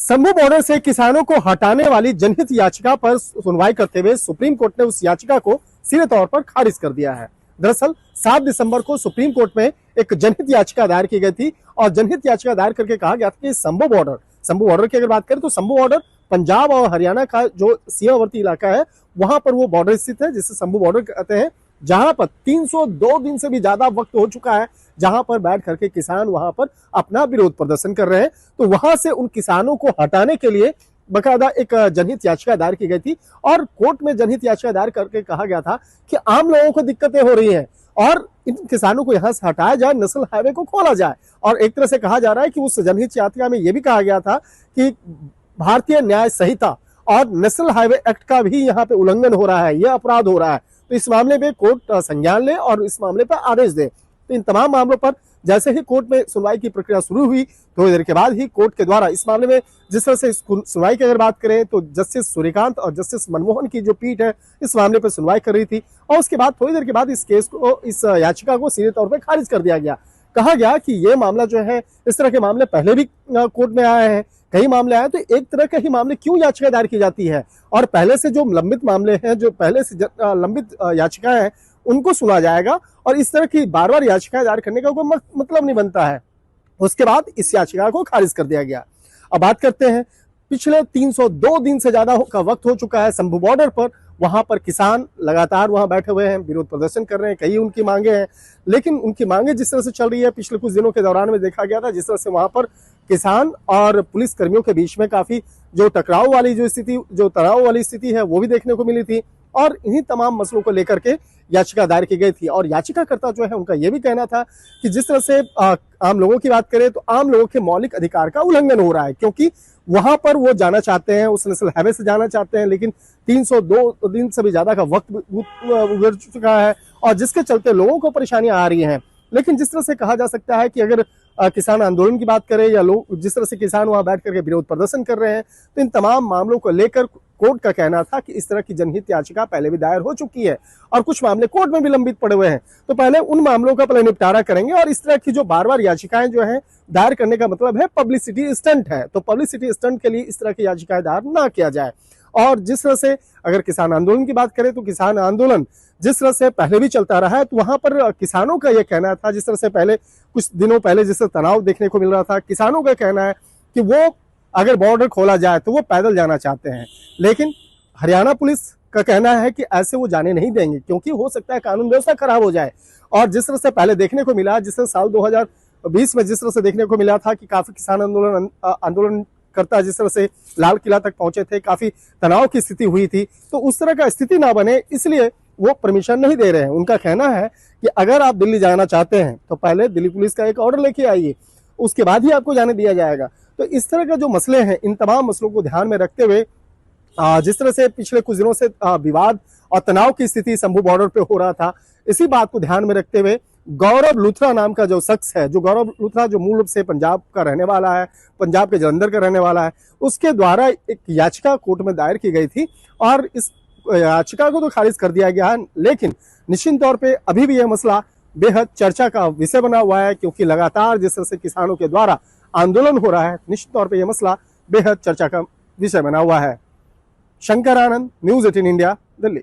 संभू border से किसानों को हटाने वाली जनहित याचिका पर सुनवाई करते हुए सुप्रीम कोर्ट ने उस याचिका को सीधे तौर पर खारिज कर दिया है। दरअसल 7 दिसंबर को सुप्रीम कोर्ट में एक जनहित याचिका दायर की गई थी और जनहित याचिका दायर करके कहा गया था कि संभू बॉर्डर की अगर बात करें तो संभू बॉर्डर पंजाब और हरियाणा का जो सीमावर्ती इलाका है वहां पर वो बॉर्डर स्थित है, जिसे संभू बॉर्डर कहते हैं, जहां पर 302 दिन से भी ज्यादा वक्त हो चुका है जहां पर बैठ करके किसान वहां पर अपना विरोध प्रदर्शन कर रहे हैं। तो वहां से उन किसानों को हटाने के लिए बकायदा एक जनहित याचिका दायर की गई थी और कोर्ट में जनहित याचिका दायर करके कहा गया था कि आम लोगों को दिक्कतें हो रही हैं और इन किसानों को यहां से हटाया जाए, नेशनल हाईवे को खोला जाए। और एक तरह से कहा जा रहा है कि उस जनहित याचिका में यह भी कहा गया था कि भारतीय न्याय संहिता और नेशनल हाईवे एक्ट का भी यहाँ पे उल्लंघन हो रहा है, यह अपराध हो रहा है। तो इस मामले में कोर्ट संज्ञान ले और इस मामले पर आदेश दे। तो इन तमाम मामलों पर जैसे ही कोर्ट में सुनवाई की प्रक्रिया शुरू हुई थोड़ी देर के बाद ही कोर्ट के द्वारा इस मामले में जिस तरह से सुनवाई की अगर बात करें तो जस्टिस सूर्यकांत और जस्टिस मनमोहन की जो पीठ है इस मामले पर सुनवाई कर रही थी और उसके बाद थोड़ी देर के बाद इस याचिका को सीधे तौर पर खारिज कर दिया गया। कहा गया कि ये मामला जो है, इस तरह के मामले पहले भी कोर्ट में आए हैं, कई मामले आए, तो एक तरह के ही मामले क्यों याचिका दायर की जाती है और पहले से जो लंबित मामले हैं, जो पहले से लंबित याचिकाएं हैं उनको सुना जाएगा और इस तरह की बार बार याचिकाएं दायर करने का कोई मतलब नहीं बनता है। उसके बाद इस याचिका को खारिज कर दिया गया। अब बात करते हैं, पिछले 302 दिन से ज्यादा का वक्त हो चुका है संभू बॉर्डर पर, वहां पर किसान लगातार वहां बैठे हुए हैं, विरोध प्रदर्शन कर रहे हैं, कई उनकी मांगे हैं, लेकिन उनकी मांगे जिस तरह से चल रही है पिछले कुछ दिनों के दौरान में देखा गया था जिस तरह से वहां पर किसान और पुलिस कर्मियों के बीच में काफी जो टकराव वाली जो स्थिति, जो तनाव वाली स्थिति है वो भी देखने को मिली थी और इन्हीं तमाम मसलों को लेकर के याचिका दायर की गई थी। और याचिकाकर्ता जो है उनका यह भी कहना था कि जिस तरह से आम लोगों की बात करें तो आम लोगों के मौलिक अधिकार का उल्लंघन हो रहा है, क्योंकि वहां पर वो जाना चाहते हैं, उस नेशनल हाईवे से जाना चाहते हैं, लेकिन 302 दिन से भी ज्यादा का वक्त गुजर चुका है और जिसके चलते लोगों को परेशानियां आ रही हैं। लेकिन जिस तरह से कहा जा सकता है कि अगर किसान आंदोलन की बात करें या लोग जिस तरह से किसान वहां बैठ करके विरोध प्रदर्शन कर रहे हैं, तो इन तमाम मामलों को लेकर कोर्ट का कहना था कि इस तरह की जनहित याचिका पहले भी दायर हो चुकी है और कुछ मामले कोर्ट में भी लंबित पड़े हुए हैं, तो पहले उन मामलों का पहले निपटारा करेंगे और इस तरह की जो बार बार याचिकाएं जो है दायर करने का मतलब है पब्लिसिटी स्टंट है, तो पब्लिसिटी स्टंट के लिए इस तरह की याचिकाएं दायर ना किया जाए। और जिस तरह से अगर किसान आंदोलन की बात करें तो किसान आंदोलन जिस तरह से पहले भी चलता रहा है, तो वहां पर किसानों का यह कहना था, जिस तरह से पहले कुछ दिनों पहले जिस तरह तनाव देखने को मिल रहा था, किसानों का कहना है कि वो अगर बॉर्डर खोला जाए तो वो पैदल जाना चाहते हैं, लेकिन हरियाणा पुलिस का कहना है कि ऐसे वो जाने नहीं देंगे क्योंकि हो सकता है कानून व्यवस्था खराब हो जाए। और जिस तरह से पहले देखने को मिला, जिस तरह साल 2020 में जिस तरह से देखने को मिला था कि काफी किसान आंदोलन करता जिस तरह से लाल किला तक पहुंचे थे, काफी तनाव की स्थिति हुई थी, तो उस तरह का स्थिति ना बने इसलिए वो परमिशन नहीं दे रहे हैं। उनका कहना है कि अगर आप दिल्ली जाना चाहते हैं तो पहले दिल्ली पुलिस का एक ऑर्डर लेके आइए, उसके बाद ही आपको जाने दिया जाएगा। तो इस तरह का जो मसले हैं, इन तमाम मसलों को ध्यान में रखते हुए जिस तरह से पिछले कुछ दिनों से विवाद और तनाव की स्थिति संभू बॉर्डर पे हो रहा था, इसी बात को ध्यान में रखते हुए गौरव लुथरा नाम का जो शख्स है, जो गौरव लुथरा जो मूल रूप से पंजाब का रहने वाला है, पंजाब के जलंधर का रहने वाला है, उसके द्वारा एक याचिका कोर्ट में दायर की गई थी और इस याचिका को तो खारिज कर दिया गया है, लेकिन निश्चित तौर पे अभी भी यह मसला बेहद चर्चा का विषय बना हुआ है, क्योंकि लगातार जिस तरह से किसानों के द्वारा आंदोलन हो रहा है, निश्चित तौर पे यह मसला बेहद चर्चा का विषय बना हुआ है। शंकर आनंद, न्यूज़ 18 इंडिया, दिल्ली।